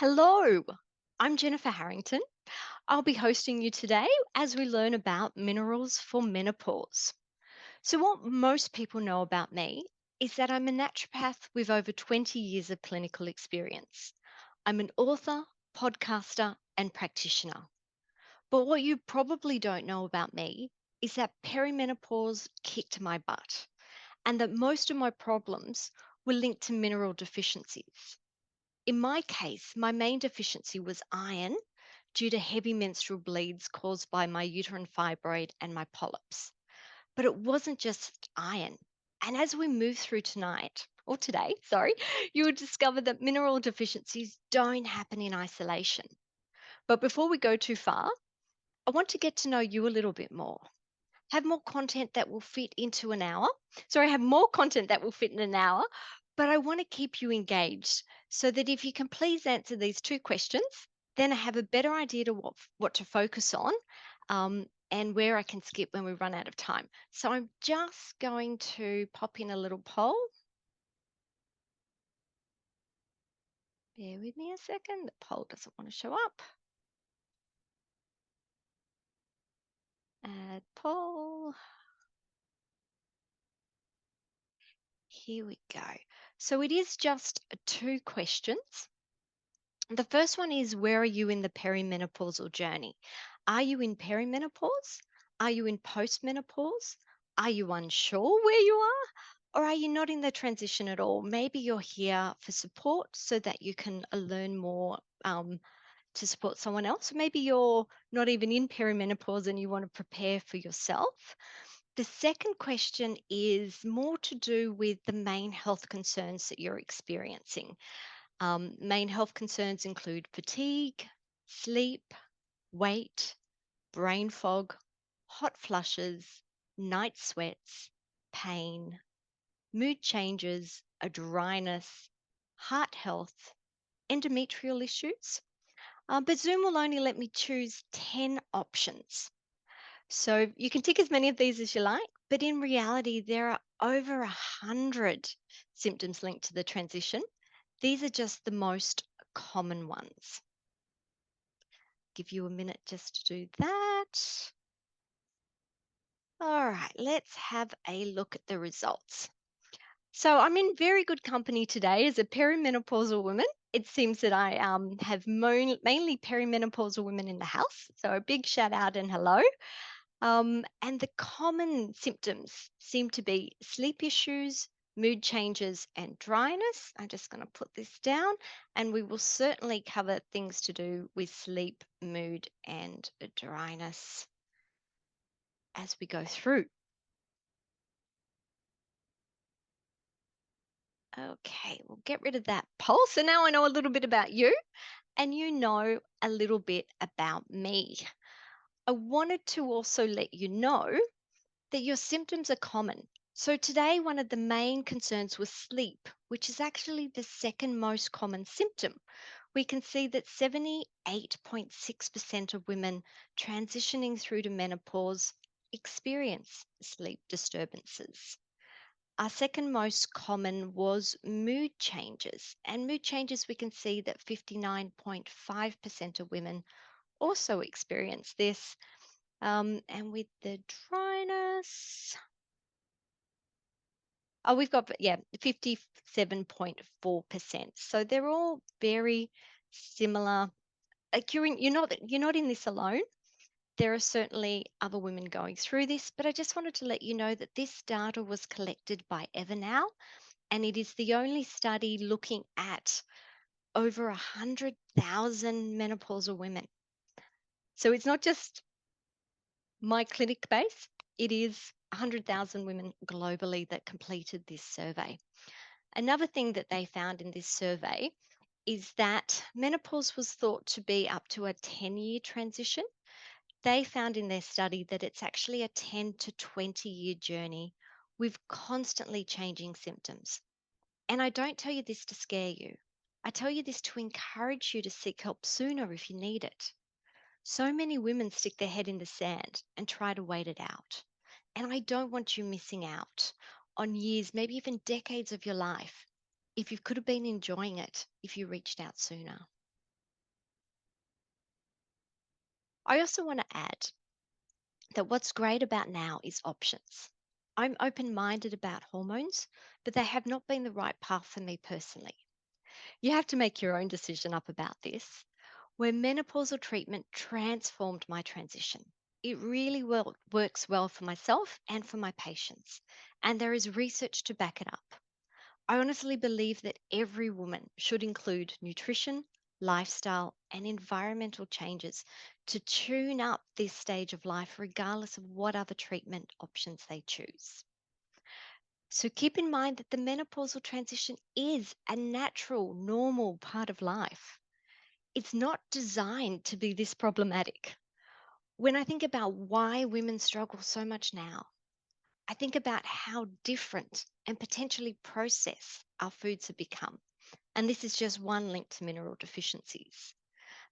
Hello, I'm Jennifer Harrington. I'll be hosting you today as we learn about minerals for menopause. So, what most people know about me is that I'm a naturopath with over 20 years of clinical experience. I'm an author, podcaster, and practitioner. But what you probably don't know about me is that perimenopause kicked my butt and that most of my problems were linked to mineral deficiencies. In my case, my main deficiency was iron due to heavy menstrual bleeds caused by my uterine fibroid and my polyps. But it wasn't just iron. And as we move through tonight, or today, sorry, you will discover that mineral deficiencies don't happen in isolation. But before we go too far, I want to get to know you a little bit more. Have more content that will fit into an hour. Sorry, have more content that will fit in an hour, but I want to keep you engaged so that if you can please answer these two questions, then I have a better idea to what to focus on and where I can skip when we run out of time. So I'm just going to pop in a little poll. Bear with me a second. The poll doesn't want to show up. Add poll. Here we go. So it is just two questions. The first one is, where are you in the perimenopausal journey? Are you in perimenopause? Are you in postmenopause? Are you unsure where you are? Or are you not in the transition at all? Maybe you're here for support so that you can learn more to support someone else. Maybe you're not even in perimenopause and you want to prepare for yourself. The second question is more to do with the main health concerns that you're experiencing. Main health concerns include fatigue, sleep, weight, brain fog, hot flushes, night sweats, pain, mood changes, a dryness, heart health, endometrial issues. But Zoom will only let me choose 10 options. So you can tick as many of these as you like, but in reality, there are over 100 symptoms linked to the transition. These are just the most common ones. Give you a minute just to do that. All right, let's have a look at the results. So I'm in very good company today as a perimenopausal woman. It seems that I have mainly perimenopausal women in the house. So a big shout out and hello. And the common symptoms seem to be sleep issues, mood changes, and dryness. I'm just going to put this down, and we will certainly cover things to do with sleep, mood, and dryness as we go through. Okay, we'll get rid of that poll. So now I know a little bit about you, and you know a little bit about me. I wanted to also let you know that your symptoms are common. So today, one of the main concerns was sleep, which is actually the second most common symptom. We can see that 78.6% of women transitioning through to menopause experience sleep disturbances. Our second most common was mood changes. And mood changes, we can see that 59.5% of women also experience this. And with the dryness, oh, we've got, yeah, 57.4%. So they're all very similar. Like you're not in this alone. There are certainly other women going through this, but I just wanted to let you know that this data was collected by Evernow, and it is the only study looking at over 100,000 menopausal women. So it's not just my clinic base, it is 100,000 women globally that completed this survey. Another thing that they found in this survey is that menopause was thought to be up to a 10-year transition. They found in their study that it's actually a 10 to 20-year journey with constantly changing symptoms. And I don't tell you this to scare you. I tell you this to encourage you to seek help sooner if you need it. So many women stick their head in the sand and try to wait it out. And I don't want you missing out on years, maybe even decades of your life if you could have been enjoying it if you reached out sooner. I also want to add that what's great about now is options. I'm open minded about hormones, but they have not been the right path for me personally. You have to make your own decision up about this. Where menopausal treatment transformed my transition. It really works well for myself and for my patients, and there is research to back it up. I honestly believe that every woman should include nutrition, lifestyle, and environmental changes to tune up this stage of life, regardless of what other treatment options they choose. So keep in mind that the menopausal transition is a natural, normal part of life. It's not designed to be this problematic. When I think about why women struggle so much now, I think about how different and potentially processed our foods have become. And this is just one link to mineral deficiencies.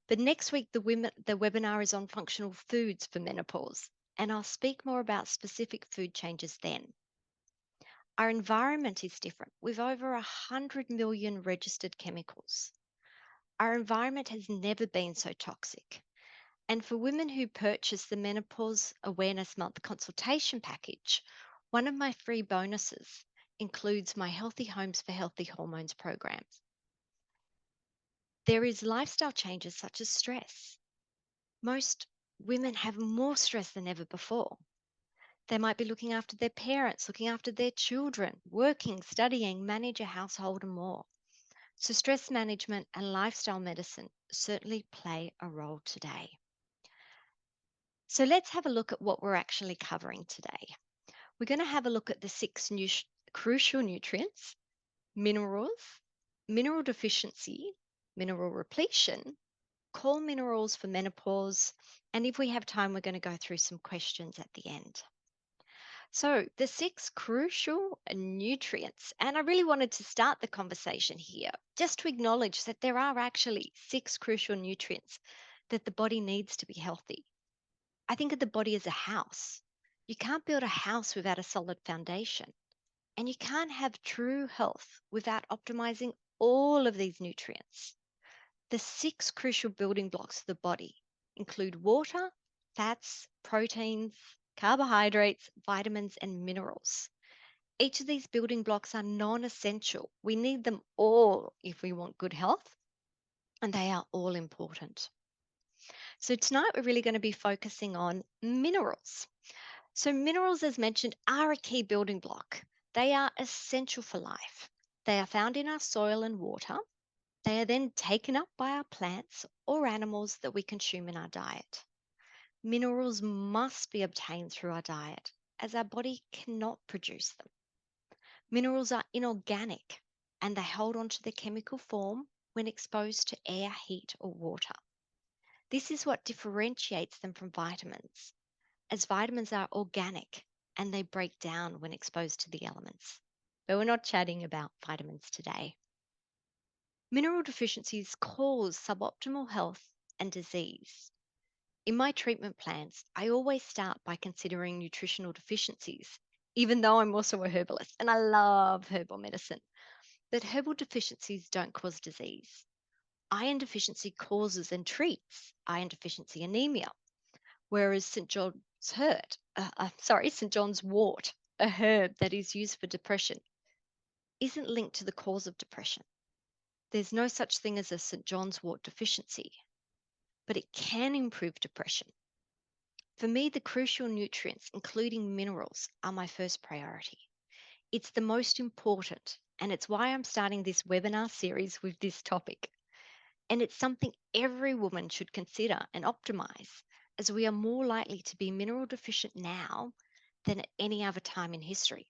But next week, the webinar is on functional foods for menopause, and I'll speak more about specific food changes then. Our environment is different. We've over 100 million registered chemicals. Our environment has never been so toxic. And for women who purchase the Menopause Awareness Month consultation package, one of my free bonuses includes my Healthy Homes for Healthy Hormones programs. There is lifestyle changes such as stress. Most women have more stress than ever before. They might be looking after their parents, looking after their children, working, studying, manage a household, and more. So, stress management and lifestyle medicine certainly play a role today. So, let's have a look at what we're actually covering today. We're going to have a look at the six crucial nutrients: minerals, mineral deficiency, mineral repletion, core minerals for menopause, and if we have time, we're going to go through some questions at the end. So, the six crucial nutrients, and I really wanted to start the conversation here just to acknowledge that there are actually six crucial nutrients that the body needs to be healthy. I think of the body as a house. You can't build a house without a solid foundation, and you can't have true health without optimizing all of these nutrients. The six crucial building blocks of the body include water, fats, proteins, carbohydrates, vitamins, and minerals. Each of these building blocks are non essential. We need them all if we want good health, and they are all important. So, tonight we're really going to be focusing on minerals. So, minerals, as mentioned, are a key building block. They are essential for life. They are found in our soil and water. They are then taken up by our plants or animals that we consume in our diet. Minerals must be obtained through our diet, as our body cannot produce them. Minerals are inorganic and they hold on to their chemical form when exposed to air, heat, or water. This is what differentiates them from vitamins, as vitamins are organic and they break down when exposed to the elements. But we're not chatting about vitamins today. Mineral deficiencies cause suboptimal health and disease. In my treatment plans, I always start by considering nutritional deficiencies, even though I'm also a herbalist and I love herbal medicine. But herbal deficiencies don't cause disease. Iron deficiency causes and treats iron deficiency anemia, whereas St. John's wort, a herb that is used for depression, isn't linked to the cause of depression. There's no such thing as a St. John's wort deficiency, but it can improve depression. For me, the crucial nutrients, including minerals, are my first priority. It's the most important, and it's why I'm starting this webinar series with this topic. And it's something every woman should consider and optimize, as we are more likely to be mineral deficient now than at any other time in history.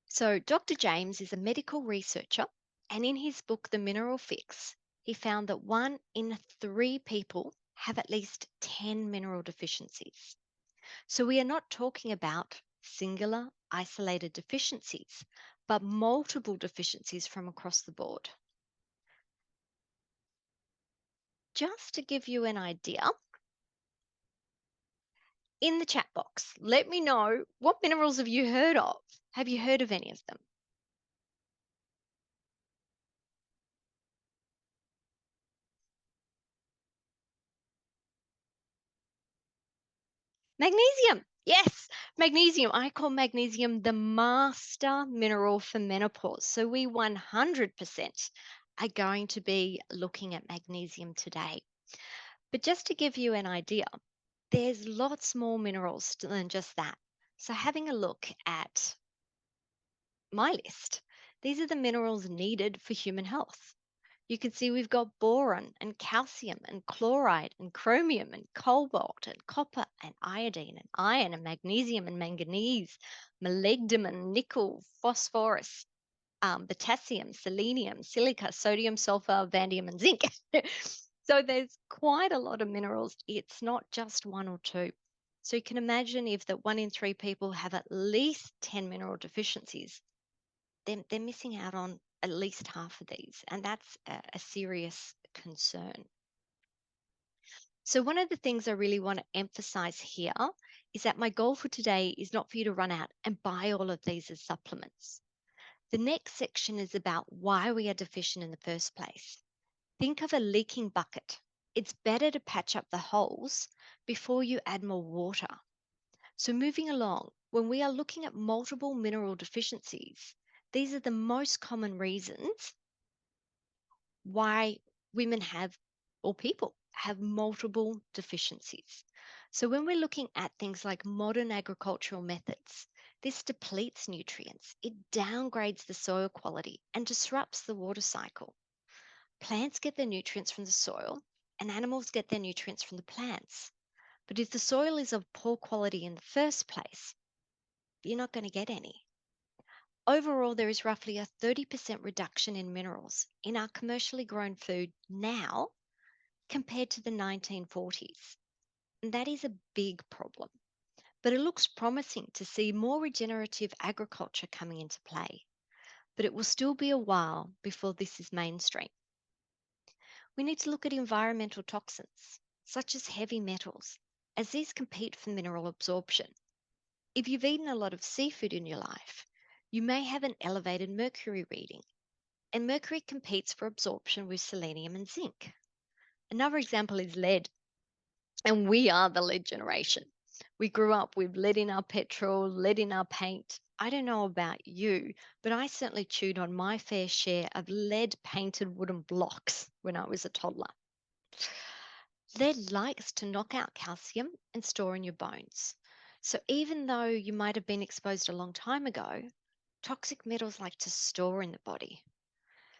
So, Dr. James is a medical researcher, and in his book, The Mineral Fix, he found that 1 in 3 people have at least 10 mineral deficiencies. So, we are not talking about singular, isolated deficiencies, but multiple deficiencies from across the board. Just to give you an idea, in the chat box, let me know, what minerals have you heard of? Have you heard of any of them? Magnesium. Yes, magnesium. I call magnesium the master mineral for menopause. So we 100% are going to be looking at magnesium today. But just to give you an idea, there's lots more minerals than just that. So having a look at my list, these are the minerals needed for human health. You can see we've got boron and calcium and chloride and chromium and cobalt and copper and iodine and iron and magnesium and manganese, molybdenum, nickel, phosphorus, potassium, selenium, silica, sodium, sulfur, vanadium, and zinc. So there's quite a lot of minerals. It's not just one or two. So you can imagine if that 1 in 3 people have at least 10 mineral deficiencies, they're missing out on at least half of these, and that's a serious concern. So, one of the things I really want to emphasize here is that my goal for today is not for you to run out and buy all of these as supplements. The next section is about why we are deficient in the first place. Think of a leaking bucket. It's better to patch up the holes before you add more water. So, moving along, when we are looking at multiple mineral deficiencies, these are the most common reasons why women have or people have multiple deficiencies. So, when we're looking at things like modern agricultural methods, this depletes nutrients, it downgrades the soil quality and disrupts the water cycle. Plants get their nutrients from the soil, and animals get their nutrients from the plants. But if the soil is of poor quality in the first place, you're not going to get any. Overall, there is roughly a 30% reduction in minerals in our commercially grown food now compared to the 1940s. And that is a big problem. But it looks promising to see more regenerative agriculture coming into play. But it will still be a while before this is mainstream. We need to look at environmental toxins, such as heavy metals, as these compete for mineral absorption. If you've eaten a lot of seafood in your life, you may have an elevated mercury reading, and mercury competes for absorption with selenium and zinc. Another example is lead, and we are the lead generation. We grew up with lead in our petrol, lead in our paint. I don't know about you, but I certainly chewed on my fair share of lead painted wooden blocks when I was a toddler. Lead likes to knock out calcium and store in your bones. So even though you might have been exposed a long time ago, toxic metals like to store in the body.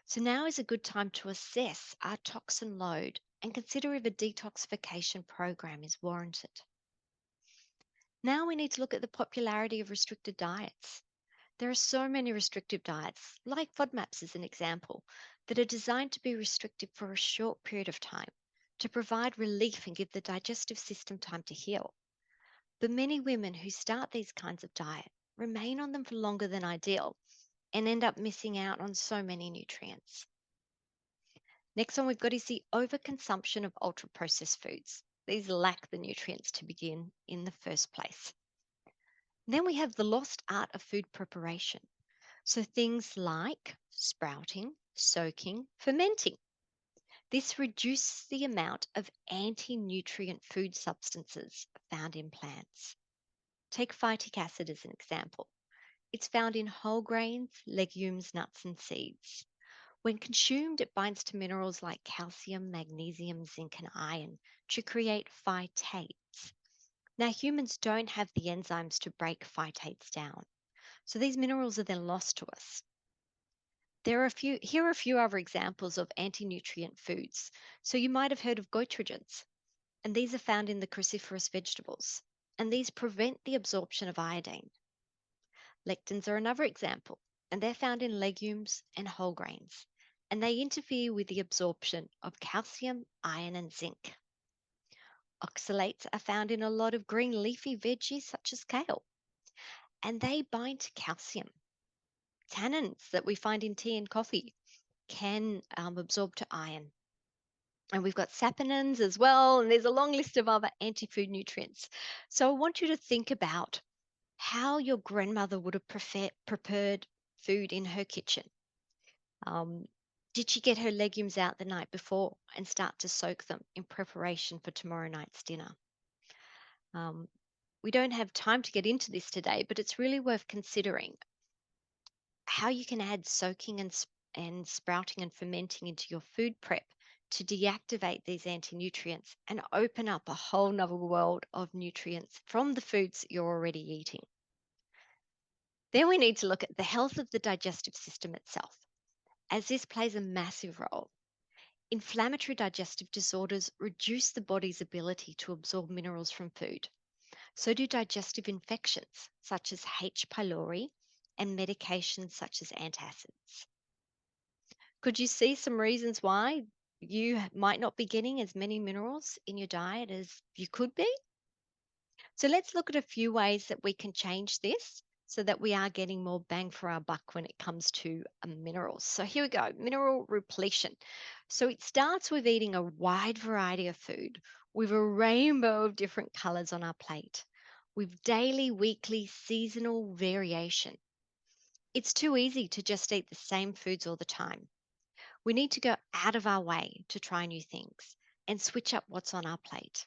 So now is a good time to assess our toxin load and consider if a detoxification program is warranted. Now we need to look at the popularity of restricted diets. There are so many restrictive diets, like FODMAPs as an example, that are designed to be restricted for a short period of time to provide relief and give the digestive system time to heal. But many women who start these kinds of diet remain on them for longer than ideal and end up missing out on so many nutrients. Next one we've got is the overconsumption of ultra processed foods. These lack the nutrients to begin in the first place. Then we have the lost art of food preparation. So things like sprouting, soaking, fermenting. This reduces the amount of anti-nutrient food substances found in plants. Take phytic acid as an example. It's found in whole grains, legumes, nuts, and seeds. When consumed, it binds to minerals like calcium, magnesium, zinc, and iron to create phytates. Now, humans don't have the enzymes to break phytates down, so these minerals are then lost to us. Here are a few other examples of anti-nutrient foods. So you might have heard of goitrogens, and these are found in the cruciferous vegetables, and these prevent the absorption of iodine. Lectins are another example, and they're found in legumes and whole grains, and they interfere with the absorption of calcium, iron, and zinc. Oxalates are found in a lot of green leafy veggies such as kale, and they bind to calcium. Tannins that we find in tea and coffee can absorb to iron. And we've got saponins as well, and there's a long list of other anti-food nutrients. So I want you to think about how your grandmother would have prepared food in her kitchen. Um, did she get her legumes out the night before and start to soak them in preparation for tomorrow night's dinner? Um, We don't have time to get into this today, but it's really worth considering how you can add soaking and sprouting and fermenting into your food prep to deactivate these anti-nutrients and open up a whole nother world of nutrients from the foods that you're already eating. Then we need to look at the health of the digestive system itself, as this plays a massive role. Inflammatory digestive disorders reduce the body's ability to absorb minerals from food. So do digestive infections, such as H. pylori, and medications such as antacids. Could you see some reasons why you might not be getting as many minerals in your diet as you could be? So let's look at a few ways that we can change this so that we are getting more bang for our buck when it comes to minerals. So here we go, mineral repletion. So it starts with eating a wide variety of food with a rainbow of different colors on our plate, with daily, weekly, seasonal variation. It's too easy to just eat the same foods all the time. We need to go out of our way to try new things and switch up what's on our plate.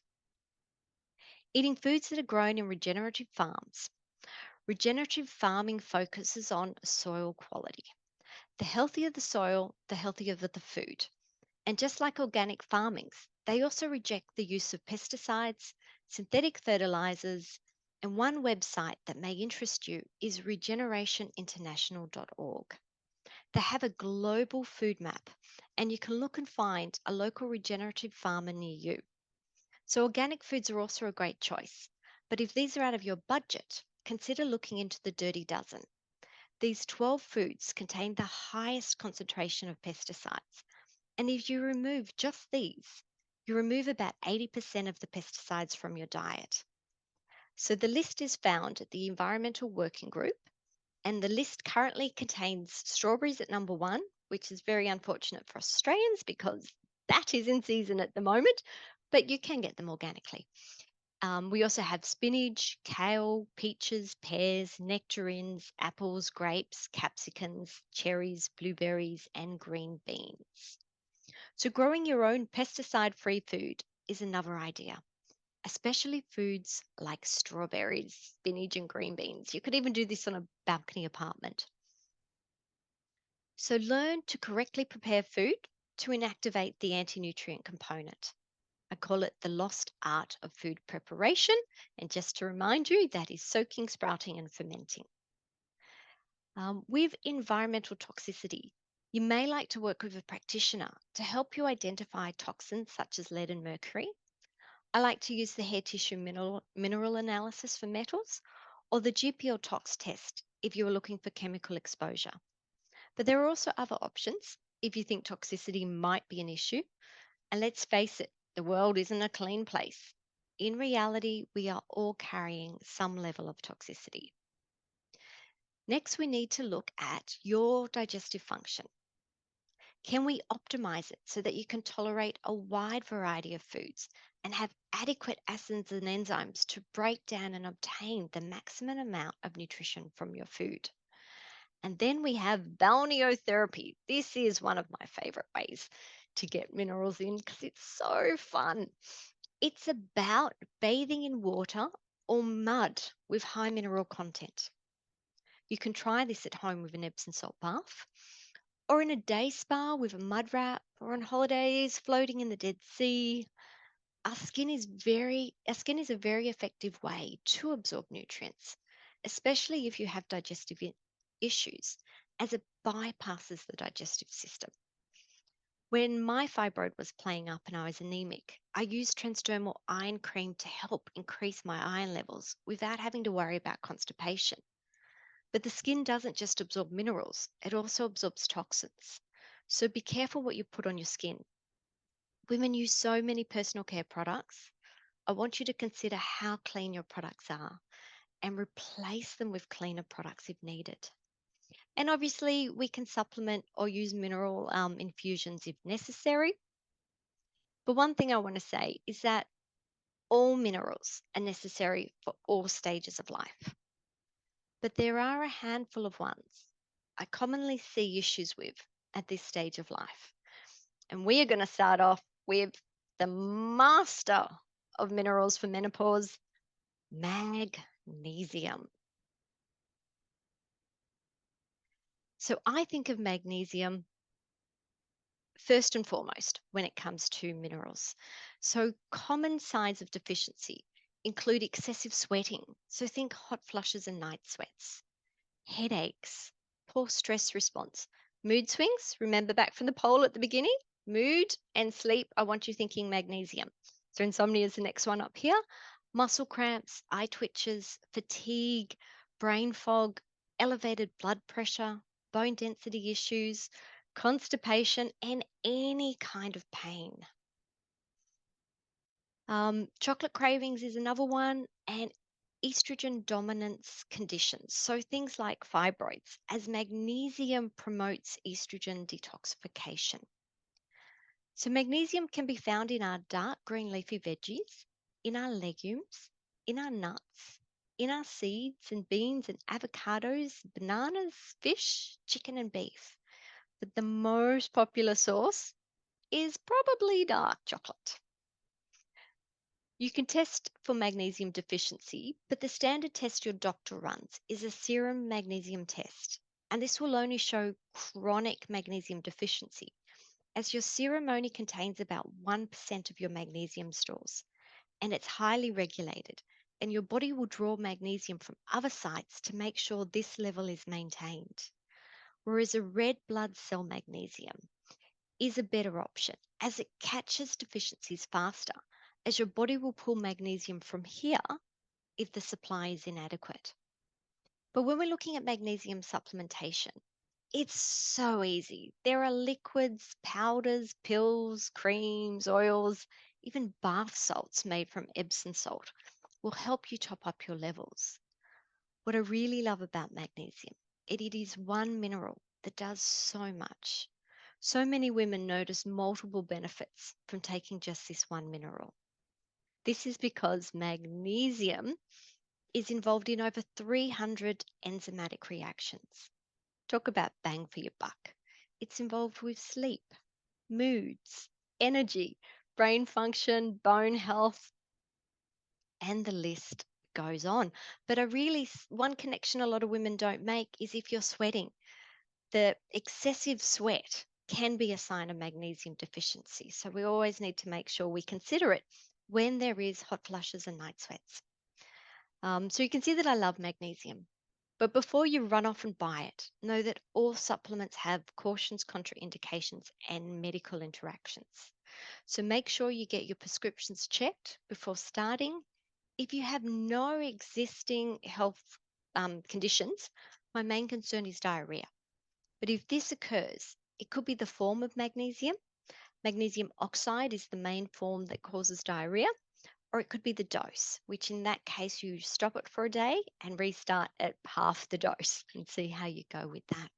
Eating foods that are grown in regenerative farms. Regenerative farming focuses on soil quality. The healthier the soil, the healthier the food. And just like organic farmings, they also reject the use of pesticides, synthetic fertilizers, and one website that may interest you is regenerationinternational.org. They have a global food map, and you can look and find a local regenerative farmer near you. So, organic foods are also a great choice. But if these are out of your budget, consider looking into the Dirty Dozen. These 12 foods contain the highest concentration of pesticides. And if you remove just these, you remove about 80% of the pesticides from your diet. So, the list is found at the Environmental Working Group, and the list currently contains strawberries at number one, which is very unfortunate for Australians because that is in season at the moment, but you can get them organically. We also have spinach, kale, peaches, pears, nectarines, apples, grapes, capsicums, cherries, blueberries, and green beans. So, growing your own pesticide free food is another idea, especially foods like strawberries, spinach, and green beans. You could even do this on a balcony apartment. So, learn to correctly prepare food to inactivate the anti nutrient component. I call it the lost art of food preparation. And just to remind you, that is soaking, sprouting, and fermenting. With environmental toxicity, you may like to work with a practitioner to help you identify toxins such as lead and mercury. I like to use the hair tissue mineral analysis for metals or the GPL tox test if you are looking for chemical exposure. But there are also other options if you think toxicity might be an issue. And let's face it, the world isn't a clean place. In reality, we are all carrying some level of toxicity. Next, we need to look at your digestive function. Can we optimize it so that you can tolerate a wide variety of foods and have adequate acids and enzymes to break down and obtain the maximum amount of nutrition from your food? And then we have balneotherapy. This is one of my favorite ways to get minerals in because it's so fun. It's about bathing in water or mud with high mineral content. You can try this at home with an Epsom salt bath, or in a day spa with a mud wrap, or on holidays floating in the Dead Sea. Our skin is a very effective way to absorb nutrients, especially if you have digestive issues, as it bypasses the digestive system. When my fibroid was playing up and I was anemic, I used transdermal iron cream to help increase my iron levels without having to worry about constipation. But the skin doesn't just absorb minerals, it also absorbs toxins. So be careful what you put on your skin. Women use so many personal care products. I want you to consider how clean your products are and replace them with cleaner products if needed. And obviously, we can supplement or use mineral infusions if necessary. But one thing I want to say is that all minerals are necessary for all stages of life. But there are a handful of ones I commonly see issues with at this stage of life. And we are going to start off with the master of minerals for menopause, Magnesium. So I think of magnesium first and foremost when it comes to minerals. So common signs of deficiency include excessive sweating. So think hot flushes and night sweats, headaches, poor stress response, mood swings. Remember back from the poll at the beginning? Mood and sleep. I want you thinking magnesium. So insomnia is the next one up here. Muscle cramps, eye twitches, fatigue, brain fog, elevated blood pressure, bone density issues, constipation, and any kind of pain. Chocolate cravings is another one, and estrogen dominance conditions. So things like fibroids, as magnesium promotes estrogen detoxification. So magnesium can be found in our dark green leafy veggies, in our legumes, in our nuts, in our seeds and beans and avocados, bananas, fish, chicken, and beef. But the most popular source is probably dark chocolate. You can test for magnesium deficiency, but the standard test your doctor runs is a serum magnesium test. And this will only show chronic magnesium deficiency, as your serum only contains about 1% of your magnesium stores, and it's highly regulated. And your body will draw magnesium from other sites to make sure this level is maintained. Whereas a red blood cell magnesium is a better option as it catches deficiencies faster, as your body will pull magnesium from here if the supply is inadequate. But when we're looking at magnesium supplementation, it's so easy. There are liquids, powders, pills, creams, oils, even bath salts made from Epsom salt will help you top up your levels. What I really love about magnesium, it is one mineral that does so much. So many women notice multiple benefits from taking just this one mineral. This is because magnesium is involved in over 300 enzymatic reactions. Talk about bang for your buck. It's involved with sleep, moods, energy, brain function, bone health, and the list goes on. But one connection a lot of women don't make is if you're sweating. The excessive sweat can be a sign of magnesium deficiency. So we always need to make sure we consider it when there is hot flushes and night sweats. So you can see that I love magnesium. But before you run off and buy it, know that all supplements have cautions, contraindications, and medical interactions. So make sure you get your prescriptions checked before starting. If you have no existing health conditions, my main concern is diarrhea. But if this occurs, it could be the form of magnesium. Magnesium oxide is the main form that causes diarrhea, or it could be the dose, which in that case you stop it for a day and restart at half the dose and see how you go with that.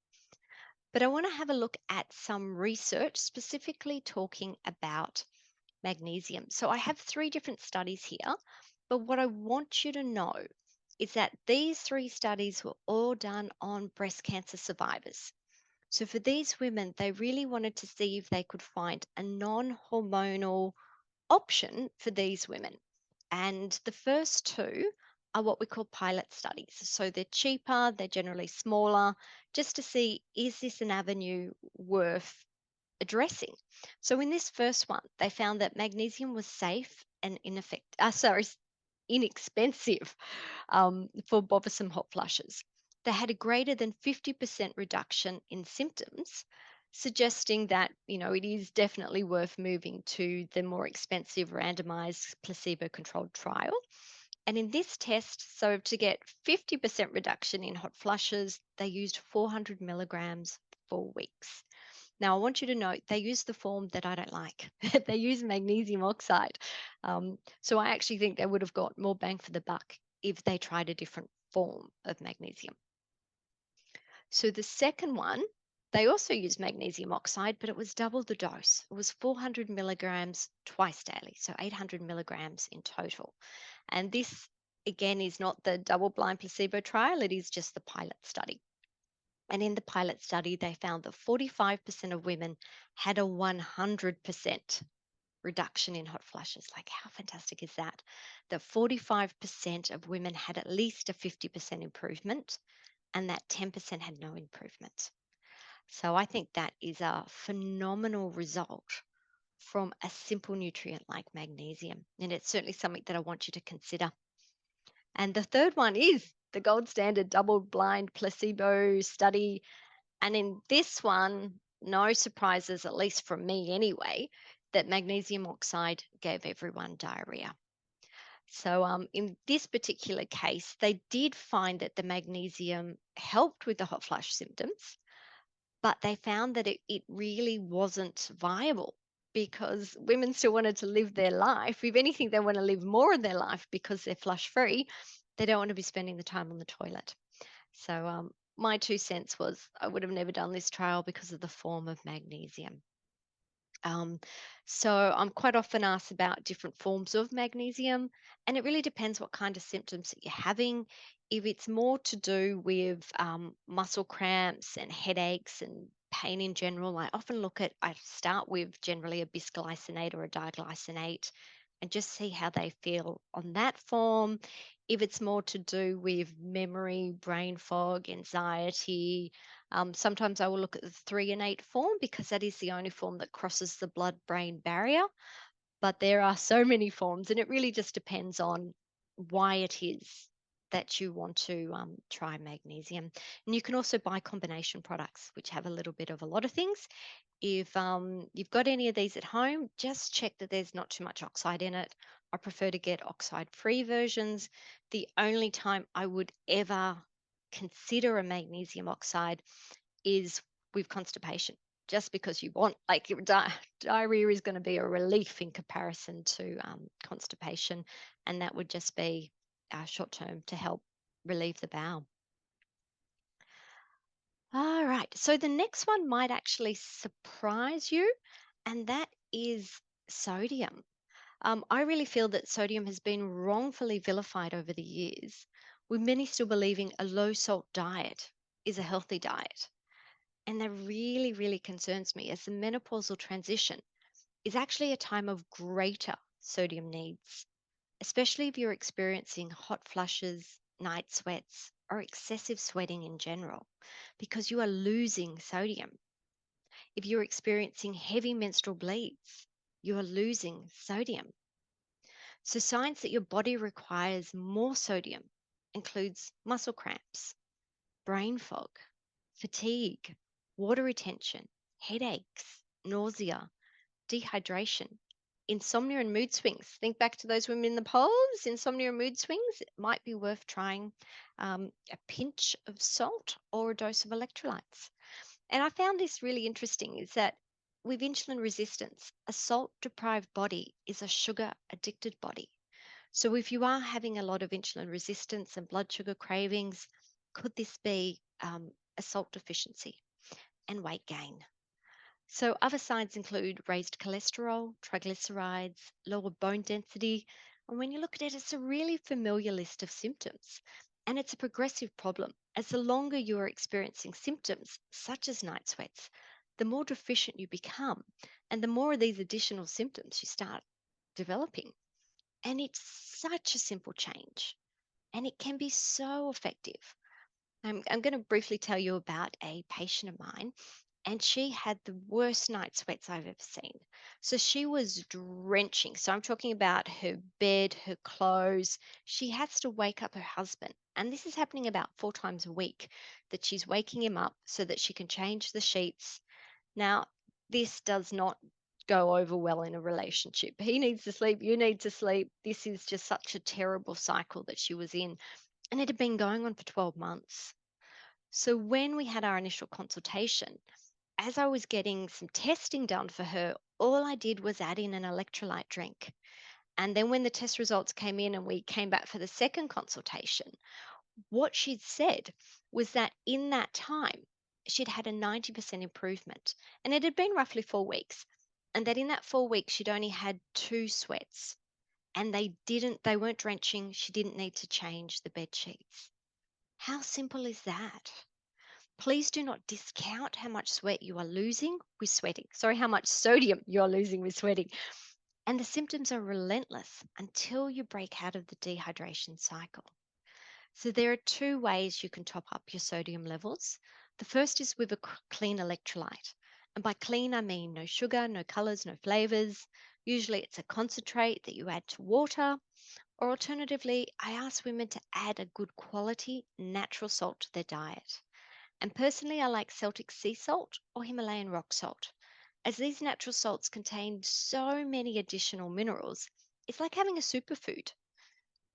But I want to have a look at some research specifically talking about magnesium. So I have 3 different studies here, but what I want you to know is that these 3 studies were all done on breast cancer survivors. So for these women, they really wanted to see if they could find a non hormonal option for these women. And the first 2 are what we call pilot studies. So they're cheaper, they're generally smaller, just to see is this an avenue worth addressing. So in this first one, they found that magnesium was safe and inexpensive for bothersome hot flushes. They had a greater than 50% reduction in symptoms, suggesting that, it is definitely worth moving to the more expensive randomized placebo-controlled trial. And in this test, so to get 50% reduction in hot flushes, they used 400 milligrams for 4 weeks. Now, I want you to note they use the form that I don't like. They use magnesium oxide. So I actually think they would have got more bang for the buck if they tried a different form of magnesium. So the second one, they also used magnesium oxide, but it was double the dose. It was 400 milligrams twice daily, so 800 milligrams in total. And this, again, is not the double blind placebo trial, it is just the pilot study. And in the pilot study, they found that 45% of women had a 100% reduction in hot flushes. Like, how fantastic is that? That 45% of women had at least a 50% improvement, and that 10% had no improvement. So I think that is a phenomenal result from a simple nutrient like magnesium. And it's certainly something that I want you to consider. And the third one is the gold standard double blind placebo study. And in this one, no surprises, at least from me anyway, that magnesium oxide gave everyone diarrhea. So, in this particular case, they did find that the magnesium helped with the hot flush symptoms, but they found that it really wasn't viable because women still wanted to live their life. If anything, they want to live more of their life because they're flush free. They don't want to be spending the time on the toilet. So, my 2 cents was I would have never done this trial because of the form of magnesium. Um, so I'm quite often asked about different forms of magnesium, and it really depends what kind of symptoms that you're having. If it's more to do with muscle cramps and headaches and pain in general, I start with generally a bisglycinate or a diglycinate and just see how they feel on that form. If it's more to do with memory, brain fog, anxiety, sometimes I will look at the 3 and 8 form because that is the only form that crosses the blood brain barrier. But there are so many forms, and it really just depends on why it is that you want to try magnesium. And you can also buy combination products, which have a little bit of a lot of things. If you've got any of these at home, just check that there's not too much oxide in it. I prefer to get oxide free versions. The only time I would ever consider a magnesium oxide is with constipation, just because you want, like, diarrhea is going to be a relief in comparison to constipation, and that would just be short term to help relieve the bowel. All right, so the next one might actually surprise you, and that is sodium. I really feel that sodium has been wrongfully vilified over the years, with many still believing a low salt diet is a healthy diet. And that really, really concerns me as the menopausal transition is actually a time of greater sodium needs, especially if you're experiencing hot flushes, night sweats, or excessive sweating in general, because you are losing sodium. If you're experiencing heavy menstrual bleeds, you are losing sodium. So, signs that your body requires more sodium includes muscle cramps, brain fog, fatigue, water retention, headaches, nausea, dehydration, insomnia, and mood swings. Think back to those women in the polls, insomnia and mood swings. It might be worth trying a pinch of salt or a dose of electrolytes. And I found this really interesting is that with insulin resistance, a salt deprived body is a sugar addicted body. So if you are having a lot of insulin resistance and blood sugar cravings, could this be a salt deficiency and weight gain? So other signs include raised cholesterol, triglycerides, lower bone density. And when you look at it, it's a really familiar list of symptoms. And it's a progressive problem. As the longer you are experiencing symptoms, such as night sweats, the more deficient you become, and the more of these additional symptoms you start developing. And it's such a simple change, and it can be so effective. I'm going to briefly tell you about a patient of mine, and she had the worst night sweats I've ever seen. So she was drenching. So I'm talking about her bed, her clothes. She has to wake up her husband. And this is happening about 4 times a week, that she's waking him up so that she can change the sheets. Now, this does not go over well in a relationship. He needs to sleep, you need to sleep. This is just such a terrible cycle that she was in. And it had been going on for 12 months. So when we had our initial consultation, as I was getting some testing done for her, all I did was add in an electrolyte drink. And then when the test results came in and we came back for the second consultation, what she'd said was that in that time, she'd had a 90% improvement. And it had been roughly 4 weeks. And that in that 4 weeks, she'd only had 2 sweats. And they weren't drenching. She didn't need to change the bed sheets. How simple is that? Please do not discount how much sweat you are losing with sweating. Sorry, how much sodium you are losing with sweating. And the symptoms are relentless until you break out of the dehydration cycle. So there are two ways you can top up your sodium levels. The first is with a clean electrolyte. And by clean, I mean no sugar, no colors, no flavors. Usually it's a concentrate that you add to water. Or alternatively, I ask women to add a good quality natural salt to their diet. And personally, I like Celtic sea salt or Himalayan rock salt, as these natural salts contain so many additional minerals. It's like having a superfood.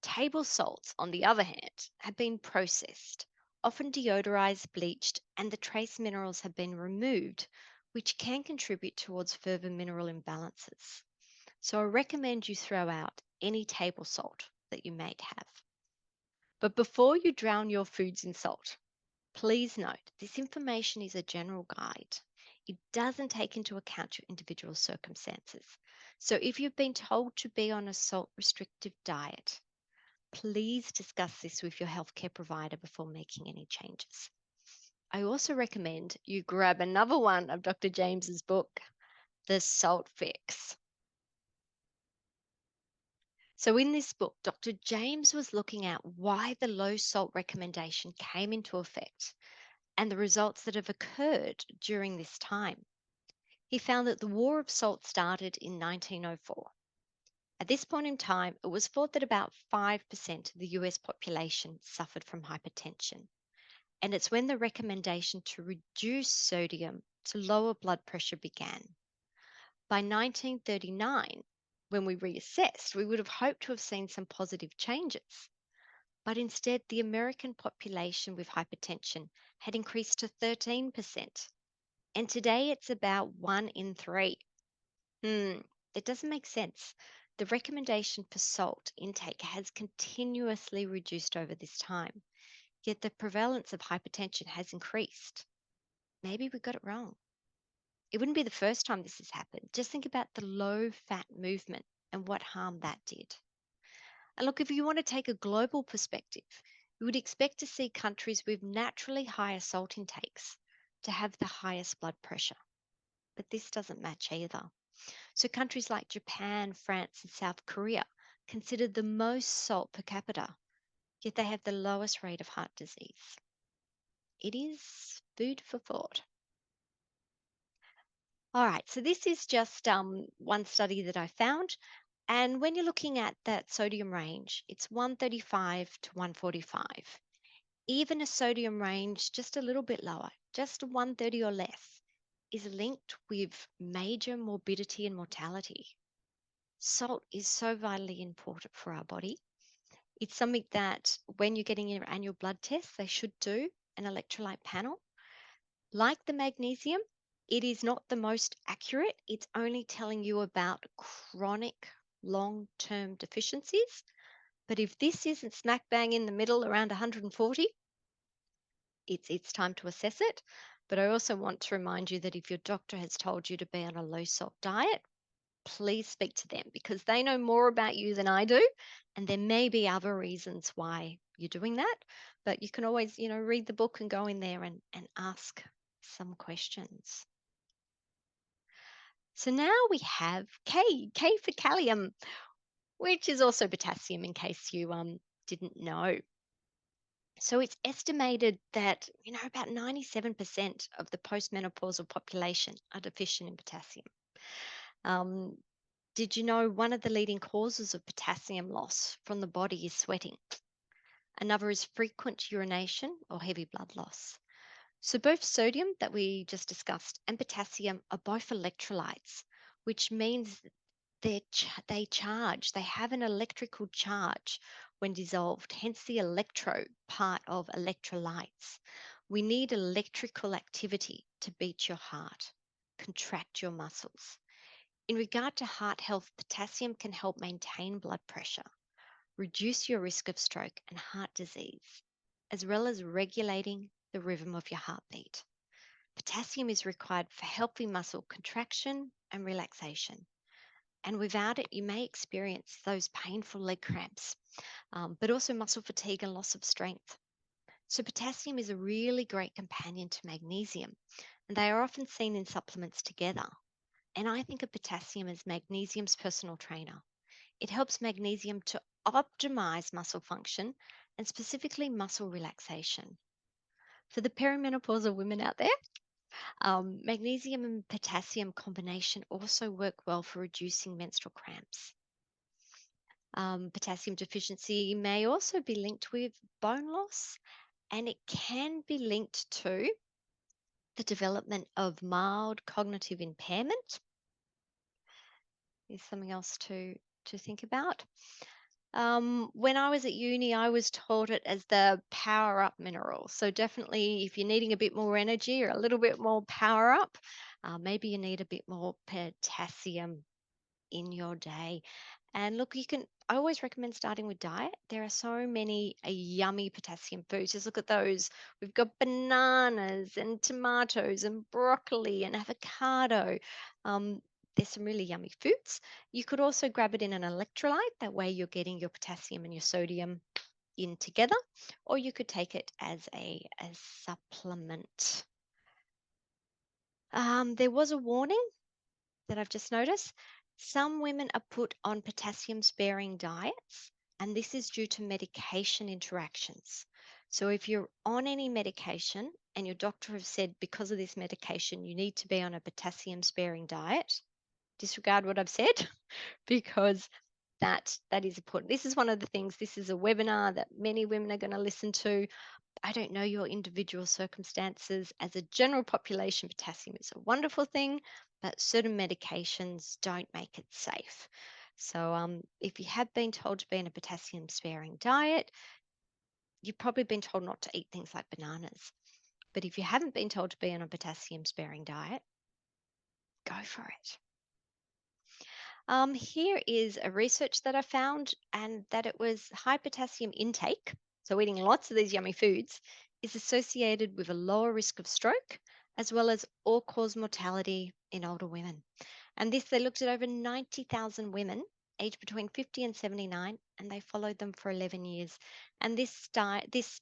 Table salts, on the other hand, have been processed, often deodorized, bleached, and the trace minerals have been removed, which can contribute towards further mineral imbalances. So I recommend you throw out any table salt that you may have. But before you drown your foods in salt, please note this information is a general guide. It doesn't take into account your individual circumstances. So if you've been told to be on a salt restrictive diet, please discuss this with your healthcare provider before making any changes. I also recommend you grab another one of Dr. James's book, The Salt Fix. So, in this book, Dr. James was looking at why the low salt recommendation came into effect and the results that have occurred during this time. He found that the War of Salt started in 1904. At this point in time, it was thought that about 5% of the US population suffered from hypertension. And it's when the recommendation to reduce sodium to lower blood pressure began. By 1939, when we reassessed, we would have hoped to have seen some positive changes. But instead, the American population with hypertension had increased to 13%. And today it's about 1 in 3. It doesn't make sense. The recommendation for salt intake has continuously reduced over this time, yet the prevalence of hypertension has increased. Maybe we got it wrong. It wouldn't be the first time this has happened. Just think about the low fat movement and what harm that did. And look, if you want to take a global perspective, you would expect to see countries with naturally higher salt intakes to have the highest blood pressure. But this doesn't match either. So countries like Japan, France, and South Korea considered the most salt per capita, yet they have the lowest rate of heart disease. It is food for thought. All right, so this is just one study that I found. And when you're looking at that sodium range, it's 135 to 145. Even a sodium range just a little bit lower, just 130 or less, is linked with major morbidity and mortality. Salt is so vitally important for our body. It's something that when you're getting your annual blood test, they should do an electrolyte panel. Like the magnesium, it is not the most accurate. It's only telling you about chronic long term deficiencies. But if this isn't smack bang in the middle around 140, it's time to assess it. But I also want to remind you that if your doctor has told you to be on a low salt diet, please speak to them because they know more about you than I do. And there may be other reasons why you're doing that. But you can always, read the book and go in there and ask some questions. So now we have K for calcium, which is also potassium in case you didn't know. So it's estimated that, about 97% of the postmenopausal population are deficient in potassium. Um, did you know one of the leading causes of potassium loss from the body is sweating? Another is frequent urination or heavy blood loss. So both sodium that we just discussed and potassium are both electrolytes, which means they have an electrical charge when dissolved, hence the electro part of electrolytes. We need electrical activity to beat your heart, contract your muscles. In regard to heart health, potassium can help maintain blood pressure, reduce your risk of stroke and heart disease, as well as regulating the rhythm of your heartbeat. Potassium is required for healthy muscle contraction and relaxation. And without it, you may experience those painful leg cramps, but also muscle fatigue and loss of strength. So, potassium is a really great companion to magnesium, and they are often seen in supplements together. And I think of potassium as magnesium's personal trainer. It helps magnesium to optimize muscle function and specifically muscle relaxation. For the perimenopausal women out there, magnesium and potassium combination also work well for reducing menstrual cramps. Potassium deficiency may also be linked with bone loss, and it can be linked to the development of mild cognitive impairment. Is something else to think about. When I was at uni, I was taught it as the power up mineral. So definitely, if you're needing a bit more energy or a little bit more power up, maybe you need a bit more potassium in your day. And look, I always recommend starting with diet. There are so many yummy potassium foods. Just look at those. We've got bananas and tomatoes and broccoli and avocado. Um, there's some really yummy foods. You could also grab it in an electrolyte. That way, you're getting your potassium and your sodium in together, or you could take it as a supplement. There was a warning that I've just noticed. Some women are put on potassium sparing diets, and this is due to medication interactions. So, if you're on any medication and your doctor has said because of this medication you need to be on a potassium sparing diet, disregard what I've said because that is important. This is one of the things, this is a webinar that many women are going to listen to. I don't know your individual circumstances. As a general population, potassium is a wonderful thing, but certain medications don't make it safe. So, if you have been told to be in a potassium sparing diet, you've probably been told not to eat things like bananas. But if you haven't been told to be on a potassium sparing diet, go for it. Here is a research that I found, and that it was high potassium intake, so eating lots of these yummy foods, is associated with a lower risk of stroke as well as all cause mortality in older women. And this, they looked at over 90,000 women aged between 50 and 79, and they followed them for 11 years. And this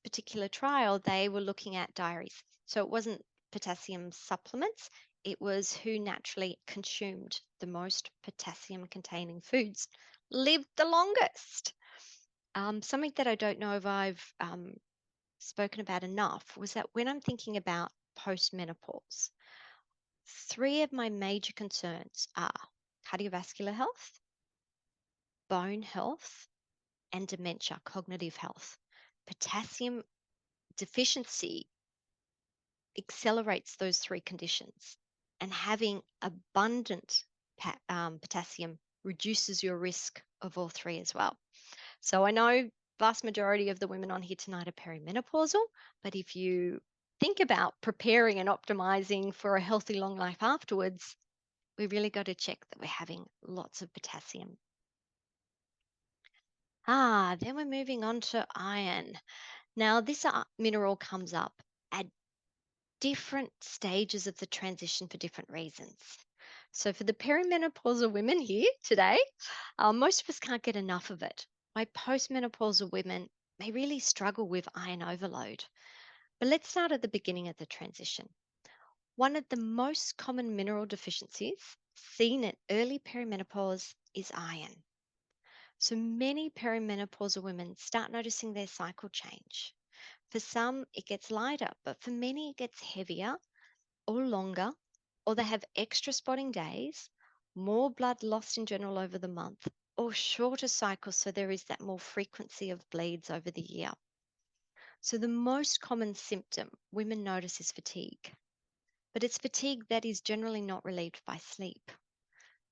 particular trial, they were looking at diaries. So it wasn't potassium supplements, it was who naturally consumed the most potassium containing foods lived the longest. Something that I don't know if I've spoken about enough was that when I'm thinking about postmenopause, three of my major concerns are cardiovascular health, bone health, and dementia, cognitive health. Potassium deficiency accelerates those three conditions, and having abundant potassium reduces your risk of all three as well. So I know vast majority of the women on here tonight are perimenopausal, but if you think about preparing and optimizing for a healthy long life afterwards, we really got to check that we're having lots of potassium. Then we're moving on to iron. Now, this mineral comes up at different stages of the transition for different reasons. So, for the perimenopausal women here today, most of us can't get enough of it. Why postmenopausal women may really struggle with iron overload. But let's start at the beginning of the transition. One of the most common mineral deficiencies seen in early perimenopause is iron. So many perimenopausal women start noticing their cycle change. For some, it gets lighter, but for many, it gets heavier or longer, or they have extra spotting days, more blood lost in general over the month, or shorter cycles, so there is that more frequency of bleeds over the year. So the most common symptom women notice is fatigue, but it's fatigue that is generally not relieved by sleep.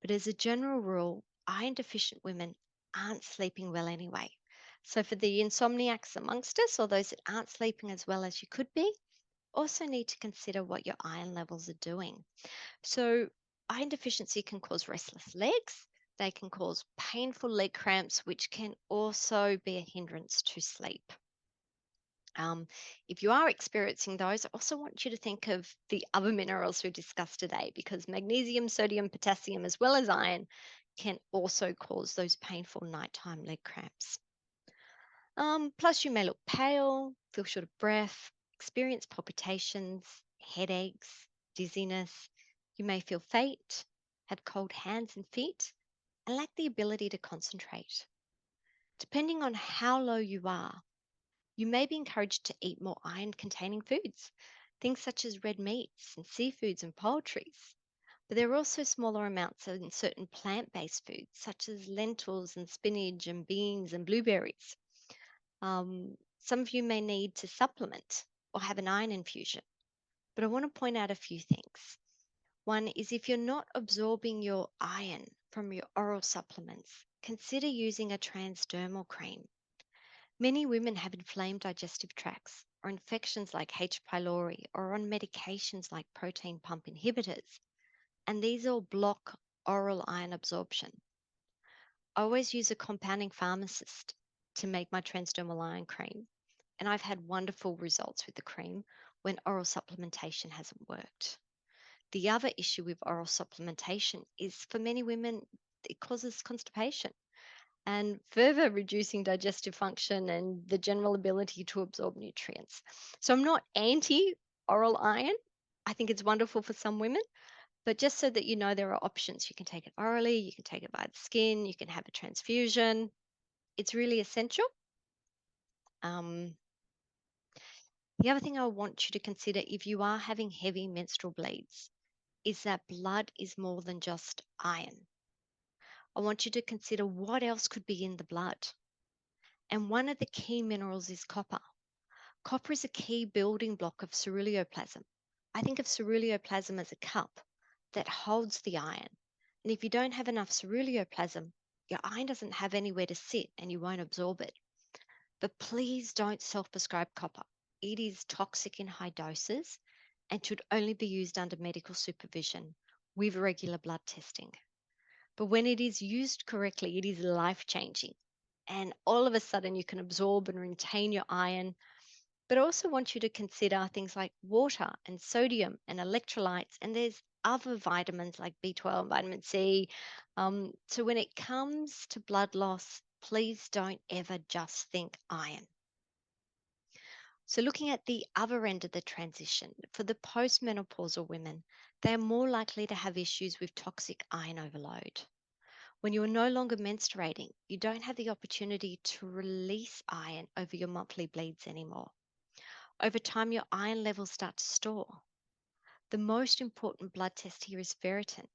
But as a general rule, iron deficient women aren't sleeping well anyway. So for the insomniacs amongst us, or those that aren't sleeping as well as you could be, also need to consider what your iron levels are doing. So iron deficiency can cause restless legs. They can cause painful leg cramps, which can also be a hindrance to sleep. If you are experiencing those, I also want you to think of the other minerals we discussed today, because magnesium, sodium, potassium, as well as iron, can also cause those painful nighttime leg cramps. Plus, you may look pale, feel short of breath, experience palpitations, headaches, dizziness. You may feel faint, have cold hands and feet, and lack the ability to concentrate. Depending on how low you are, you may be encouraged to eat more iron containing foods, things such as red meats and seafoods and poultries. But there are also smaller amounts in certain plant based foods, such as lentils and spinach and beans and blueberries. Some of you may need to supplement or have an iron infusion. But I want to point out a few things. One is if you're not absorbing your iron from your oral supplements, consider using a transdermal cream. Many women have inflamed digestive tracts or infections like H. pylori or on medications like protein pump inhibitors, and these all block oral iron absorption. I always use a compounding pharmacist to make my transdermal iron cream, and I've had wonderful results with the cream when oral supplementation hasn't worked. The other issue with oral supplementation is for many women, it causes constipation and further reducing digestive function and the general ability to absorb nutrients. So I'm not anti oral iron. I think it's wonderful for some women, but just so that you know, there are options. You can take it orally, you can take it via the skin, you can have a transfusion. It's really essential. Um, the other thing I want you to consider if you are having heavy menstrual bleeds is that blood is more than just iron. I want you to consider what else could be in the blood. And one of the key minerals is copper. Copper is a key building block of ceruloplasm. I think of ceruloplasm as a cup that holds the iron. And if you don't have enough ceruloplasm, your iron doesn't have anywhere to sit and you won't absorb it. But please don't self prescribe copper. It is toxic in high doses and should only be used under medical supervision with regular blood testing. But when it is used correctly, it is life changing. And all of a sudden, you can absorb and retain your iron. But I also want you to consider things like water and sodium and electrolytes. And there's other vitamins like B12, vitamin C. So when it comes to blood loss, please don't ever just think iron. So, looking at the other end of the transition, for the postmenopausal women, they are more likely to have issues with toxic iron overload. When you're no longer menstruating, you don't have the opportunity to release iron over your monthly bleeds anymore. Over time, your iron levels start to store. The most important blood test here is ferritin.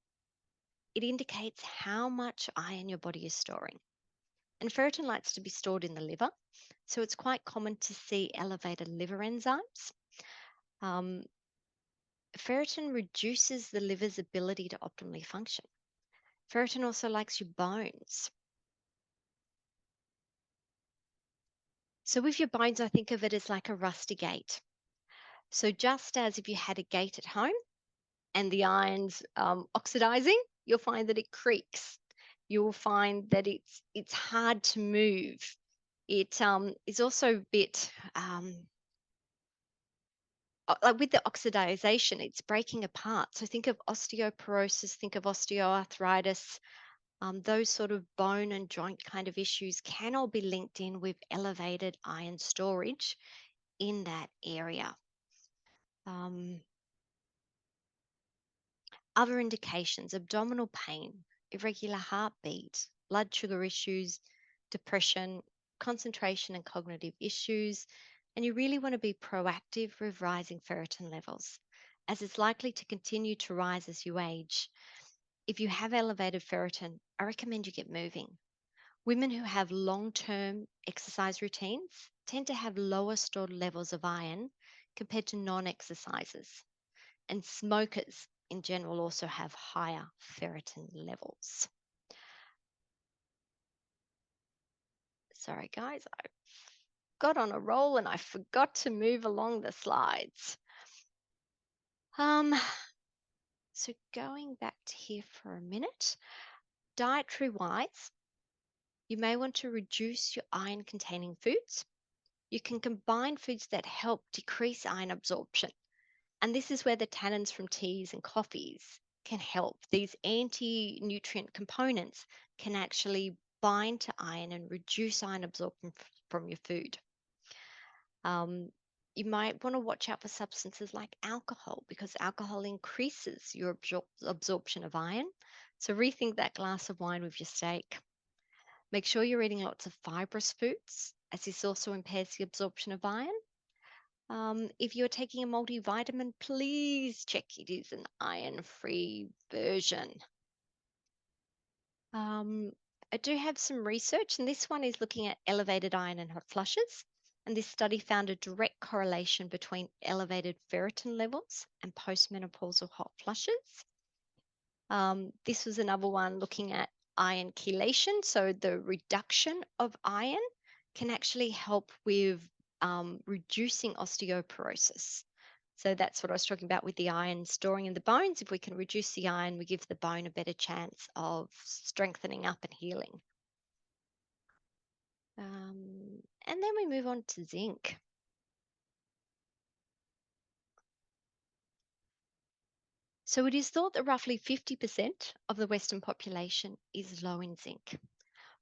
It indicates how much iron your body is storing. And ferritin likes to be stored in the liver, so it's quite common to see elevated liver enzymes. Um, Ferritin reduces the liver's ability to optimally function. Ferritin also likes your bones. So with your bones, I think of it as like a rusty gate. So just as if you had a gate at home and the iron's oxidizing, you'll find that it creaks. You'll find that it's hard to move. It is also a bit like with the oxidization, it's breaking apart. So think of osteoporosis, think of osteoarthritis. Those sort of bone and joint kind of issues can all be linked in with elevated iron storage in that area. Um, Other indications: abdominal pain, irregular heartbeat, blood sugar issues, depression, concentration and cognitive issues. And you really want to be proactive with rising ferritin levels, as it's likely to continue to rise as you age. If you have elevated ferritin, I recommend you get moving. Women who have long term exercise routines tend to have lower stored levels of iron compared to non exercisers. And smokers in general also have higher ferritin levels. Sorry, guys, I got on a roll and I forgot to move along the slides. Um, so going back to here for a minute, dietary wise, you may want to reduce your iron containing foods. You can combine foods that help decrease iron absorption. And this is where the tannins from teas and coffees can help. These anti nutrient components can actually bind to iron and reduce iron absorption from your food. Um, You might want to watch out for substances like alcohol because alcohol increases your absorption of iron. So rethink that glass of wine with your steak. Make sure you're eating lots of fibrous foods, as this also impairs the absorption of iron. If you're taking a multivitamin, please check it is an iron-free version. Um, I do have some research, and this one is looking at elevated iron and hot flushes. And this study found a direct correlation between elevated ferritin levels and postmenopausal hot flushes. This was another one looking at iron chelation. So the reduction of iron can actually help with reducing osteoporosis. So that's what I was talking about with the iron storing in the bones. If we can reduce the iron, we give the bone a better chance of strengthening up and healing. And then we move on to zinc. So it is thought that roughly 50% of the Western population is low in zinc.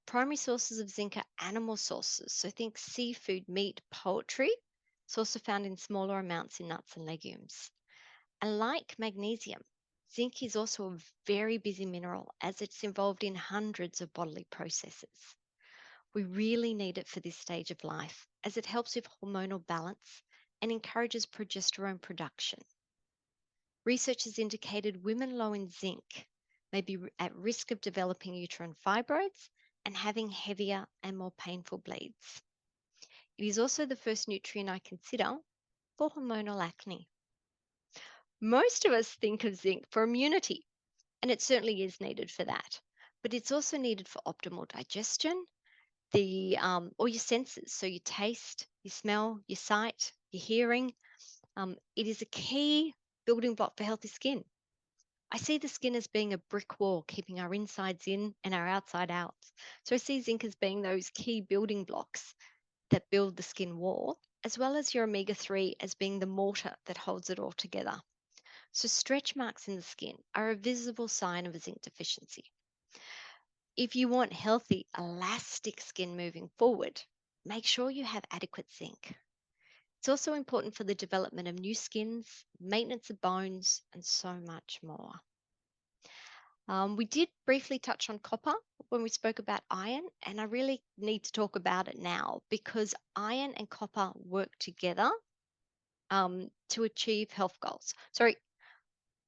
Primary sources of zinc are animal sources, so think seafood, meat, poultry. It's also found in smaller amounts in nuts and legumes. And like magnesium, zinc is also a very busy mineral as it's involved in hundreds of bodily processes. We really need it for this stage of life as it helps with hormonal balance and encourages progesterone production. Research has indicated women low in zinc may be at risk of developing uterine fibroids and having heavier and more painful bleeds. It is also the first nutrient I consider for hormonal acne. Most of us think of zinc for immunity, and it certainly is needed for that. But it's also needed for optimal digestion, all your senses, so your taste, your smell, your sight, your hearing. It is a key building block for healthy skin. I see the skin as being a brick wall, keeping our insides in and our outside out. So I see zinc as being those key building blocks that build the skin wall, as well as your omega-3 as being the mortar that holds it all together. So stretch marks in the skin are a visible sign of a zinc deficiency. If you want healthy, elastic skin moving forward, make sure you have adequate zinc. It's also important for the development of new skins, maintenance of bones, and so much more. We did briefly touch on copper when we spoke about iron, and I really need to talk about it now because iron and copper work together to achieve health goals. Sorry,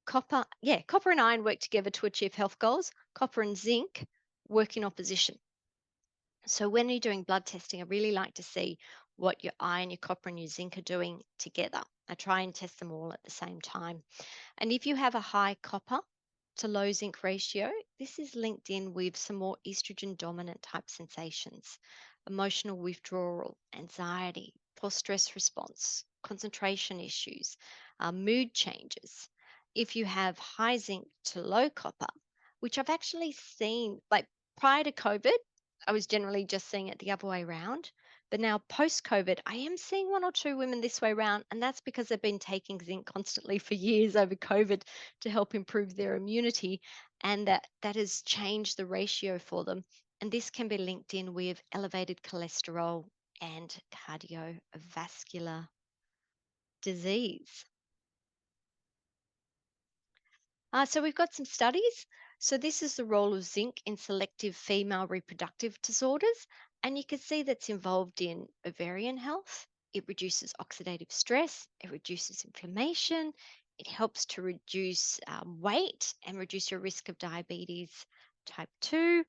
copper and iron work together to achieve health goals. Copper and zinc work in opposition. So when you're doing blood testing, I really like to see what your iron, your copper, and your zinc are doing together. I try and test them all at the same time. And if you have a high copper to low zinc ratio, this is linked in with some more estrogen dominant type sensations, emotional withdrawal, anxiety, poor stress response, concentration issues, mood changes. If you have high zinc to low copper, which I've actually seen, like prior to COVID, I was generally just seeing it the other way around. But now post COVID, I am seeing one or two women this way around, and that's because they've been taking zinc constantly for years over COVID to help improve their immunity, and that has changed the ratio for them. And this can be linked in with elevated cholesterol and cardiovascular disease. So we've got some studies. So this is the role of zinc in selective female reproductive disorders, and you can see that's involved in ovarian health. It reduces oxidative stress, it reduces inflammation, it helps to reduce weight and reduce your risk of diabetes type 2.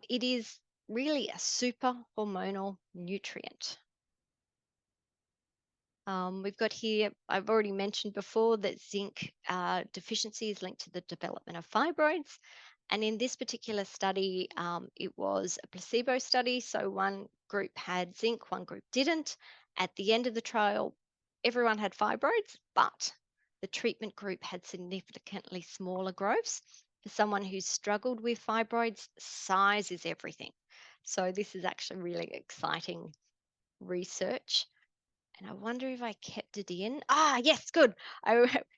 It is really a super hormonal nutrient. We've got here, I've already mentioned before that zinc deficiency is linked to the development of fibroids. And in this particular study, it was a placebo study. So one group had zinc, one group didn't. At the end of the trial, everyone had fibroids, but the treatment group had significantly smaller growths. For someone who's struggled with fibroids, size is everything. So this is actually really exciting research. And I wonder if I kept it in. Yes, good.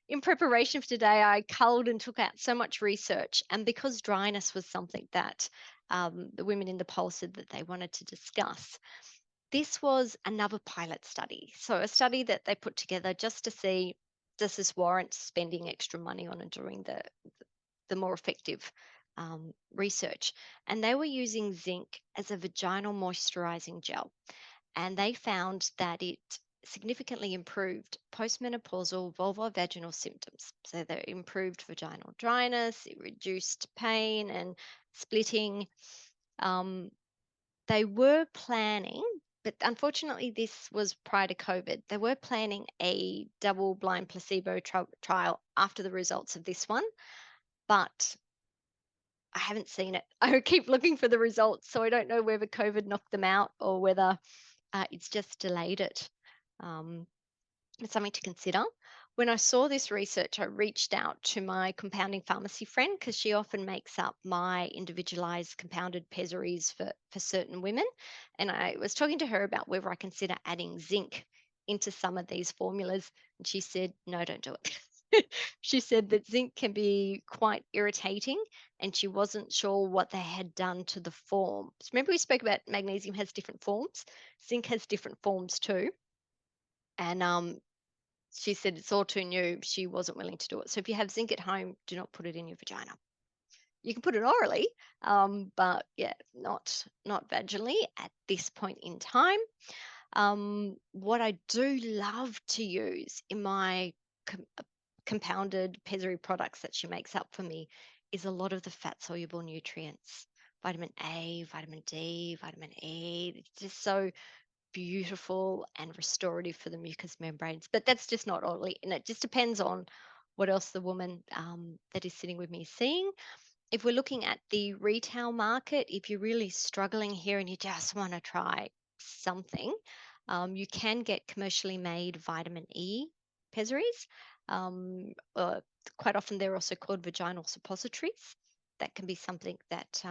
In preparation for today, I culled and took out so much research. And because dryness was something that the women in the poll said that they wanted to discuss, This was another pilot study. So, a study that they put together just to see, does this warrant spending extra money on and doing the more effective research? And they were using zinc as a vaginal moisturizing gel. And they found that it significantly improved postmenopausal vulvovaginal symptoms. So, they improved vaginal dryness, it reduced pain and splitting. Um, they were planning, but unfortunately, this was prior to COVID. They were planning a double blind placebo trial after the results of this one, but I haven't seen it. I keep looking for the results, so I don't know whether COVID knocked them out or whether it's just delayed it. Um, it's something to consider. When I saw this research, I reached out to my compounding pharmacy friend because she often makes up my individualized compounded pessaries for certain women. And I was talking to her about whether I consider adding zinc into some of these formulas. And she said, no, don't do it. She said that zinc can be quite irritating and she wasn't sure what they had done to the form. Remember, we spoke about magnesium has different forms, zinc has different forms too. And she said it's all too new. She wasn't willing to do it. So if you have zinc at home, do not put it in your vagina. You can put it orally, but yeah, not vaginally at this point in time. What I do love to use in my compounded pessary products that she makes up for me is a lot of the fat soluble nutrients, vitamin A, vitamin D, vitamin E. It's just so beautiful and restorative for the mucous membranes. But that's just not all, and it just depends on what else the woman that is sitting with me is seeing. If we're looking at the retail market, if you're really struggling here and you just want to try something, you can get commercially made vitamin E pessaries. Quite often, they're also called vaginal suppositories. That can be something that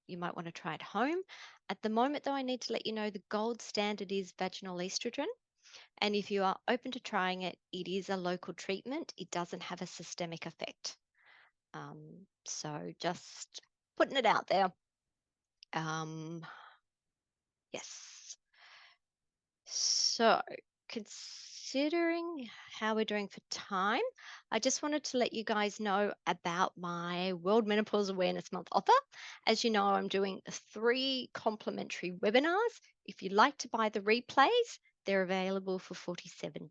you might want to try at home. At the moment, though, I need to let you know the gold standard is vaginal estrogen. And if you are open to trying it, it is a local treatment. It doesn't have a systemic effect. So just putting it out there. Um, yes. So, considering how we're doing for time, I just wanted to let you guys know about my World Menopause Awareness Month offer. As you know, I'm doing 3 complimentary webinars. If you'd like to buy the replays, they're available for $47.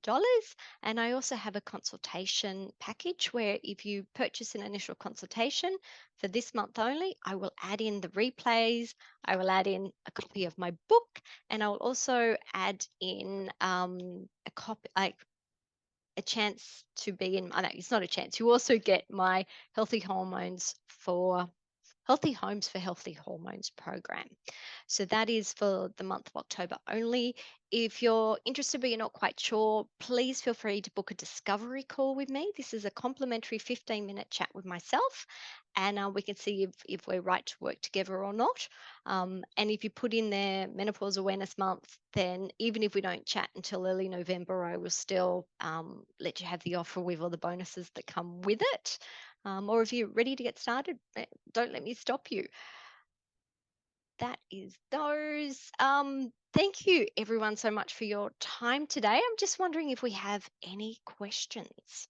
And I also have a consultation package where if you purchase an initial consultation for this month only, I will add in the replays, I will add in a copy of my book, and I'll also add in a copy, like a chance to be in. I know it's not a chance. You also get my Healthy Homes for Healthy Hormones program. So that is for the month of October only. If you're interested but you're not quite sure, please feel free to book a discovery call with me. This is a complimentary 15-minute chat with myself, and we can see if we're right to work together or not. And if you put in there Menopause Awareness Month, then even if we don't chat until early November, I will still let you have the offer with all the bonuses that come with it. Or if you're ready to get started, don't let me stop you. That is those. Thank you everyone so much for your time today. I'm just wondering if we have any questions.